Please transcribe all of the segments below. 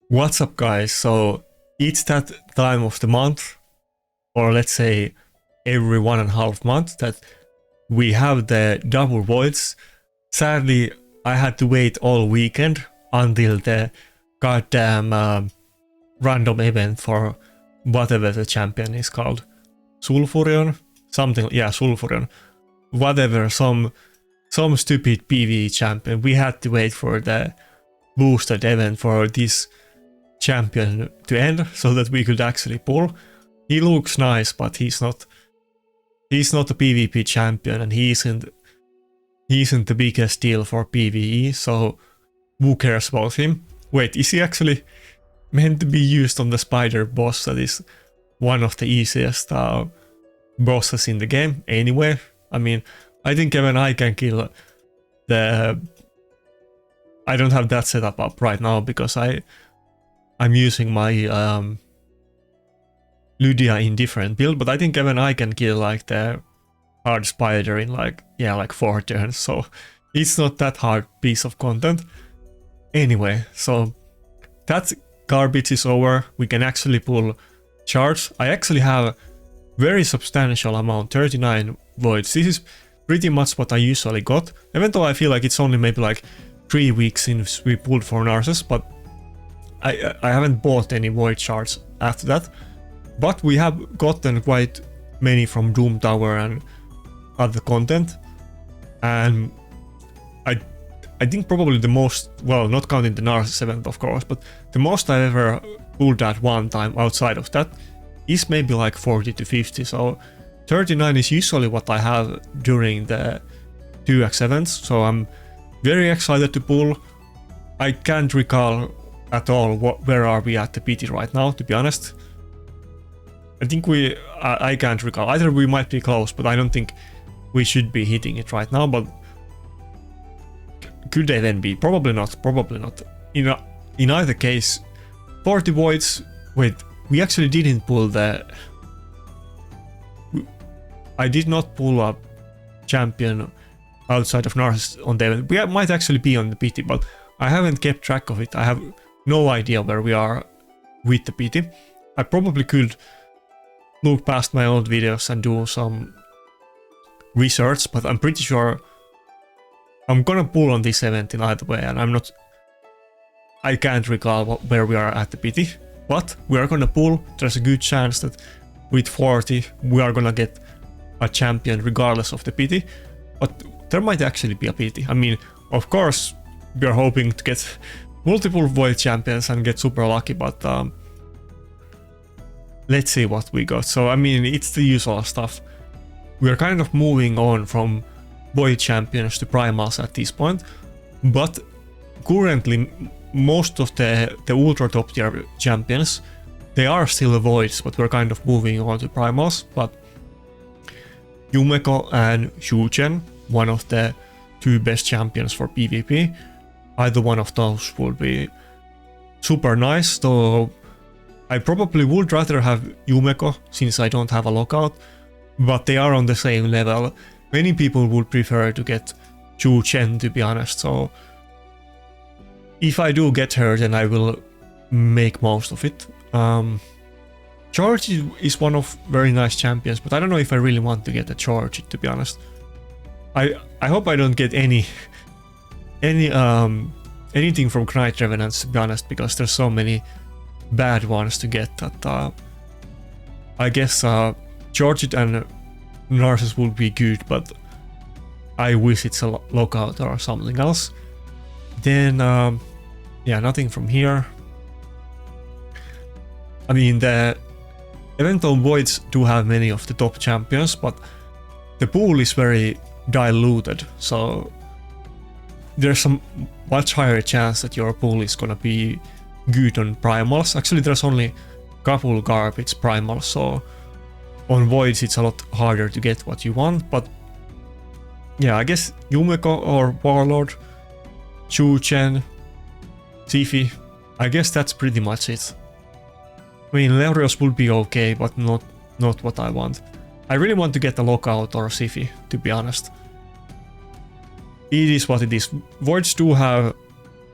What's up, guys? So it's that time of the month, or let's say every 1.5 months, that we have the double voids. Sadly, I had to wait all weekend until the goddamn random event for whatever the champion is called. Sulfurion? Something, yeah, Sulfurion. Whatever, some stupid PvE champion. We had to wait for the boosted event for this champion to end so that we could actually pull. He looks nice, but he's not a PvP champion, and he isn't the biggest deal for PvE, so who cares about him? Wait, is he actually meant to be used on the spider boss that is one of the easiest bosses in the game anyway? I mean, I think even I can kill the... I don't have that setup up right now because I'm using my Lydia indifferent build, but I think even I can kill like the hard spider in like 4 turns, so it's not that hard piece of content. Anyway, so that garbage is over. We can actually pull charge. I actually have very substantial amount, 39 voids. This is pretty much what I usually got, even though I feel like it's only maybe like 3 weeks since we pulled for Narcissus, but I haven't bought any void shards after that. But we have gotten quite many from Doom Tower and other content, and I think probably the most, well, not counting the Narcissus event of course, but the most I've ever pulled at one time outside of that is maybe like 40 to 50, so 39 is usually what I have during the 2x events, so I'm very excited to pull. I can't recall at all where are we at the PT right now, to be honest. I think I can't recall. Either we might be close, but I don't think we should be hitting it right now, but could they then be? Probably not, probably not. In either case, 40 voids. Wait, we actually didn't pull the... I did not pull a champion outside of Narcissus on the event. We might actually be on the PT, but I haven't kept track of it. I have no idea where we are with the PT. I probably could look past my old videos and do some research, but I'm pretty sure I'm gonna pull on this event in either way, and I can't recall where we are at the PT, but we are gonna pull. There's a good chance that with 40 we are gonna get a champion regardless of the PT, but there might actually be a PT. I mean, of course we are hoping to get multiple void champions and get super lucky, but let's see what we got. So I mean, it's the usual stuff. We are kind of moving on from void champions to primals at this point, but currently most of the ultra top tier champions, they are still voids, but we're kind of moving on to primals. But Yumeko and Shuchen, one of the 2 best champions for PvP, either one of those would be super nice, though I probably would rather have Yumeko since I don't have a lockout, but they are on the same level. Many people would prefer to get Shuchen, to be honest, so if I do get her, then I will make most of it. Charge is one of very nice champions, but I don't know if I really want to get a Charge, to be honest. I hope I don't get anything from Knight Revenants, to be honest, because there's so many bad ones to get that I guess Charge and Narcissus would be good, but I wish it's a lockout or something else. Then yeah, nothing from here. I mean, the event on voids do have many of the top champions, but the pool is very diluted, so there's a much higher chance that your pool is gonna be good on primals. Actually, there's only a couple garbage primals, so on voids it's a lot harder to get what you want. But yeah, I guess Yumeko or Warlord, Shuchen, Sifi, I guess that's pretty much it. I mean, Leorios would be okay, but not what I want. I really want to get a lockout or Sifi, to be honest. It is what it is. Voids do have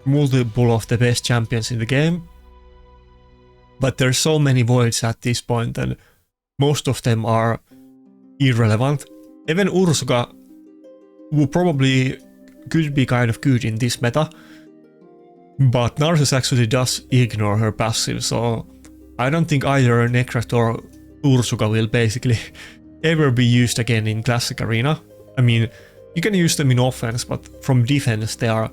multiple of the best champions in the game, But there's so many voids at this point, and most of them are irrelevant. Even Ursuka, who probably could be kind of good in this meta, but Narcissus actually does ignore her passive, so I don't think either Necrat or Ursuka will basically ever be used again in Classic Arena. I mean, you can use them in offense, but from defense they are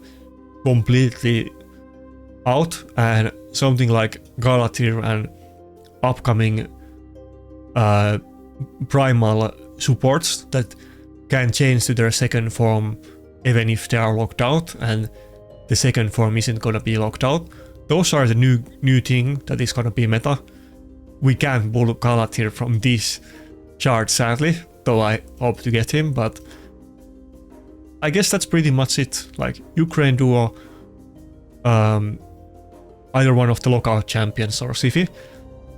completely out, and something like Galatir and upcoming primal supports that can change to their second form even if they are locked out, and the second form isn't gonna be locked out. Those are the new thing that is gonna be meta. We can't pull Galatir from this chart sadly, though I hope to get him, but I guess that's pretty much it. Like Ukraine duo, either one of the lockout champions or Siphi.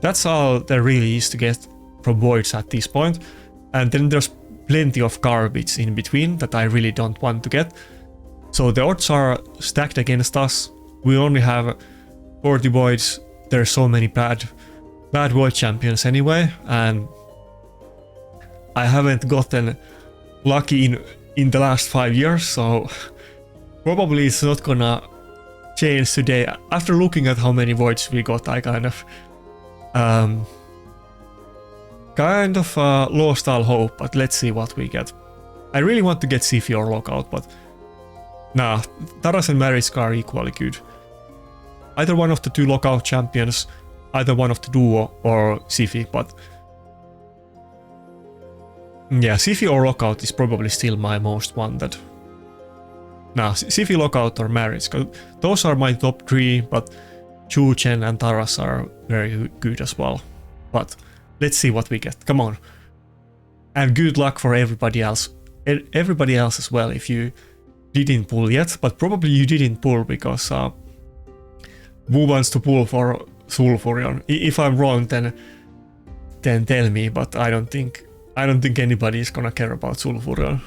That's all there really is to get from voids at this point. And then there's plenty of garbage in between that I really don't want to get. So the odds are stacked against us. We only have 40 voids. There's so many bad void champions anyway, and I haven't gotten lucky in the last 5 years, so probably it's not gonna change today. After looking at how many voids we got, I kind of lost all hope, but let's see what we get. I really want to get Siphi or Lockout, but nah, Taras and Mariska are equally good. Either one of the two Lockout champions, either one of the duo or Siphi, but yeah, Siphi or Lockout is probably still my most wanted. Nah, Siphi, Lockout or Mariska, those are my top 3, but Chuchen and Taras are very good as well. But let's see what we get, come on. And good luck for everybody else as well if you didn't pull yet, but probably you didn't pull because who wants to pull for Sulfurion? If I'm wrong, then tell me, but I don't think anybody is gonna care about Sulfurion.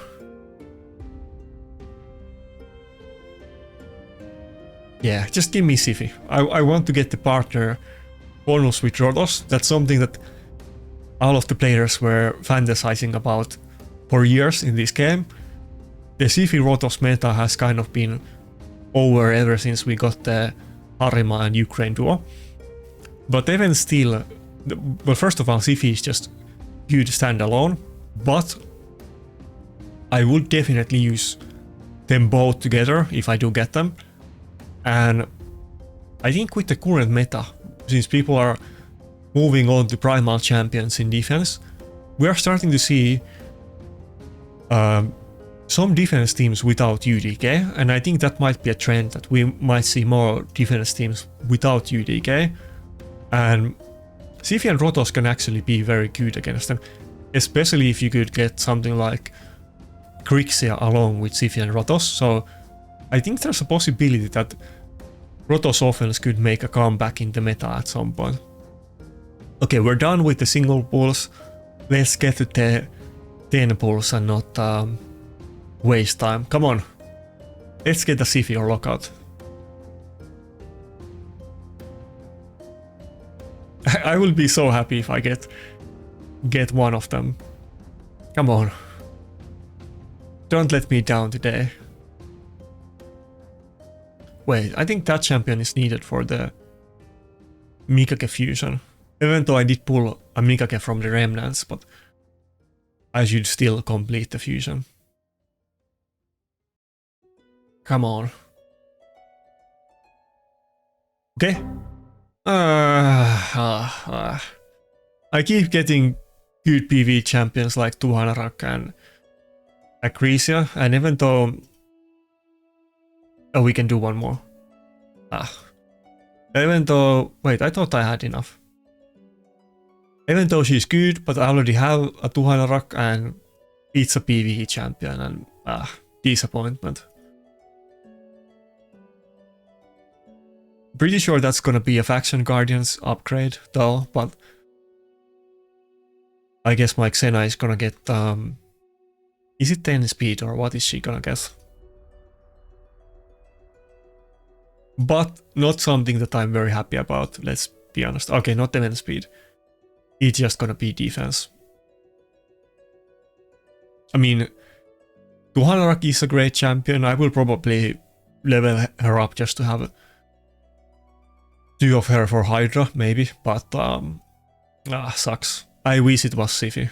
Yeah, just give me Siphi. I want to get the partner bonus with Rotos. That's something that all of the players were fantasizing about for years in this game. The Siphi Rotos meta has kind of been over ever since we got the Harima and Ukraine duo. But even still, well, first of all, Siphi is just good standalone, but I would definitely use them both together if I do get them. And I think with the current meta, since people are moving on to primal champions in defense, we are starting to see some defense teams without UDK, and I think that might be a trend that we might see more defense teams without UDK. And Siphi and Rotos can actually be very good against them, especially if you could get something like Grixia along with Siphi and Rotos. So I think there's a possibility that Rotos offense could make a comeback in the meta at some point. Okay, we're done with the single pulls. Let's get to the 10 pulls and not waste time. Come on. Let's get a Siphi or Lockout. I will be so happy if I get one of them. Come on. Don't let me down today. Wait, I think that champion is needed for the Mikake fusion. Even though I did pull a Mikake from the remnants, but I should still complete the fusion. Come on. Okay. I keep getting good PV champions like Tuhanarak and Acrisia, and even though... Oh, we can do one more. Even though... Wait, I thought I had enough. Even though she's good, but I already have a Tuhanarak and it's a PvE champion, and disappointment. Pretty sure that's gonna be a Faction Guardians upgrade though, but I guess my Xena is gonna get is it 10 speed or what is she gonna get? But not something that I'm very happy about, let's be honest. Okay, not event speed. It's just gonna be defense. I mean, Tuhanrak is a great champion. I will probably level her up just to have 2 of her for Hydra, maybe, but sucks. I wish it was Siphi.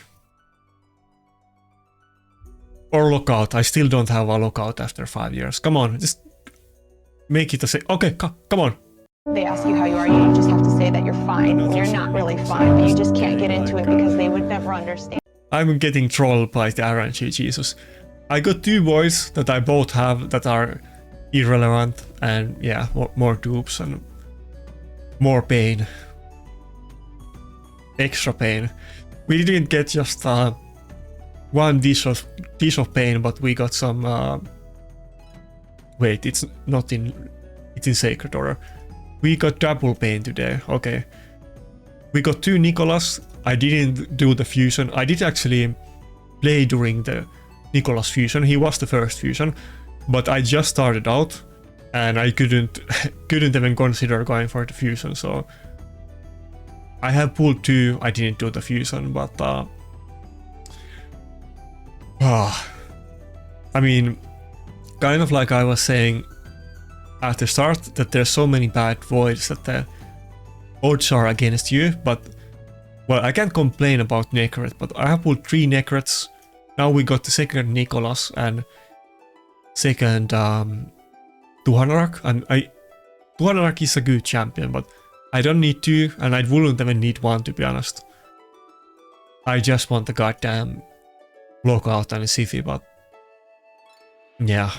Or Lockout. I still don't have a Lockout after 5 years. Come on, just make it a say. Okay, come on. They ask you how you are, you just have to say that you're fine when you're not really fine, but you just can't get into it because they would never understand. I'm getting trolled by the RNG Jesus. I got 2 boys that I both have that are irrelevant, and yeah, more dupes and more pain. Extra pain. We didn't get just 1 dish of pain, but we got some wait, it's not in, it's in sacred order. We got double pain today. Okay, we got 2 Nicholas. I didn't do the fusion. I did actually play during the Nicholas fusion. He was the first fusion, but I just started out and I couldn't even consider going for the fusion. So I have pulled 2. I didn't do the fusion, but I mean, kind of like I was saying at the start, that there's so many bad voids that the odds are against you, but well, I can't complain about Necret, but I have pulled 3 Necrets. Now we got the second Nicholas and second Tuhanrak, and Tuhanrak is a good champion, but I don't need 2, and I wouldn't even need 1, to be honest. I just want the goddamn Lockout and Siphi, but yeah.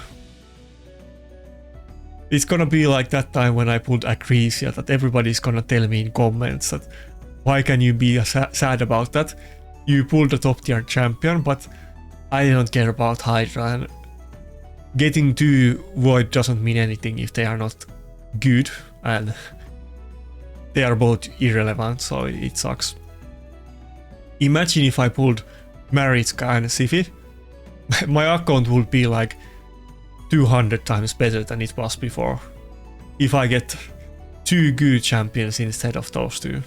It's gonna be like that time when I pulled Acresia, that everybody's gonna tell me in comments that why can you be sad about that? You pulled a top tier champion, but I don't care about Hydra, and getting 2 Void doesn't mean anything if they are not good, and they are both irrelevant, so it sucks. Imagine if I pulled Maritzka and Siphi. My account would be like 200 times better than it was before. If I get 2 good champions instead of those 2.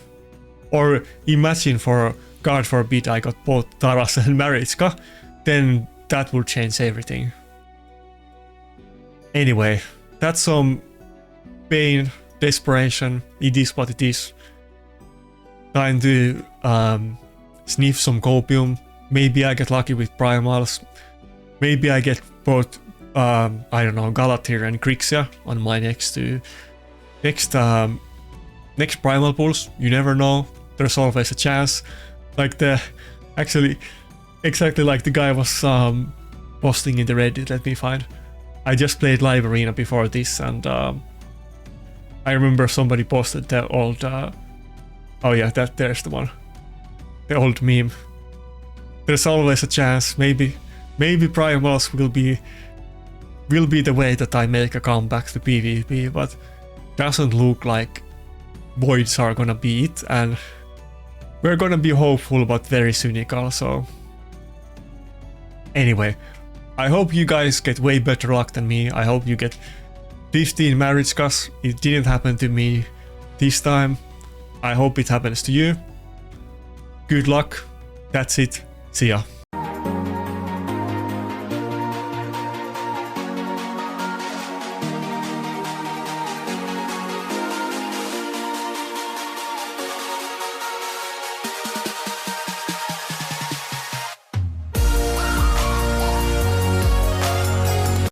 Or imagine, for God forbid, I got both Taras and Maritzka, then that would change everything. Anyway, that's some pain, desperation. It is what it is. Time to sniff some copium. Maybe I get lucky with primals. Maybe I get both, I don't know, Galatir and Grixia on my next primal pulls. You never know. There's always a chance. Like actually, exactly like the guy was posting in the Reddit. Let me find. I just played live arena before this, and I remember somebody posted the old. Oh yeah, there's the one. The old meme. There's always a chance. Maybe primals will be the way that I make a comeback to PvP, but doesn't look like voids are gonna be it, and we're gonna be hopeful but very cynical. So anyway, I hope you guys get way better luck than me. I hope you get 15 Maritzkas. It didn't happen to me this time. I hope it happens to you. Good luck. That's it. See ya.